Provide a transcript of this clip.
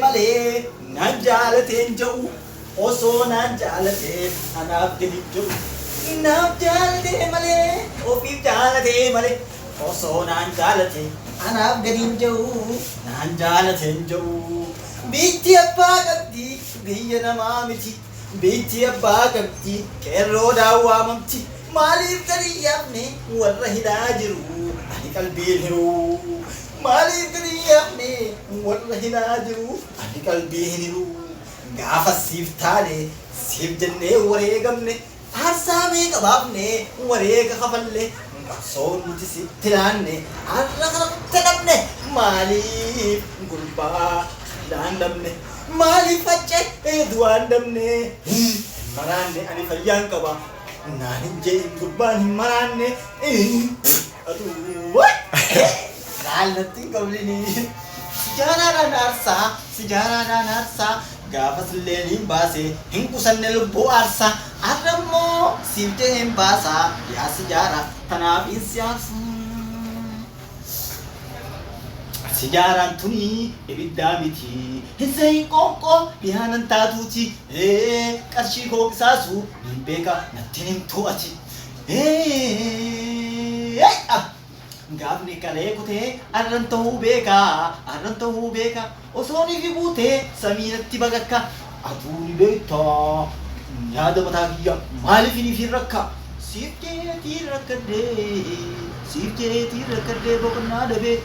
malee naan jaalateen jedhu osoo naan jaalatee anaaf gadi jedhu. Naaf jaalatee malee ofiif jaalatee malee osoo naan jaalatee anaaf gadi jedhu naan jaalateen jedhu. Biitti abbaa qabdi biyya namaa miti. Biitti abbaa qabdi qeerroo daawwamamti. Maaliif gadi yaafne warra hidhaa jiru ani qalbiin hiruu. Maaliif gadi yaafne warra hidhaa jiru ani qalbii hin hiru. Gaafa siif taane siif jennee wareegamne aarsaa meeqa baafne wareega kafalle qabsoon nuti sitti laanne har'a kana nutti dhabne maaliif gurbaa daandamne maaliif facce du'aan dabne maraanne ani fayyaan qaba naan hin jedhin gurbaan hin maraanne aduu laalatti hin qabdini sijaaraadhaan aarsaa gaafas illee hin baase hin qusanne lubbuu aarsaa arrammoo siif jedhee hin baasaa yaa sijaara tanaaf hin siyaarsu. Sijaaraan tuni ibiddaa miti hin sahin qoonqoo dhiyaanan taatuuti qarshii koo qisaasu hin beeka natti hin to'ati. Gaafni kalee kutee arran ta'uu beeka osoo ni fi buutee samiinatti bagakka aduuni beektaa yaada mataa kiyya maaliif ni fi rakka siif jeetii rakkadhee boqonnaa dhabee.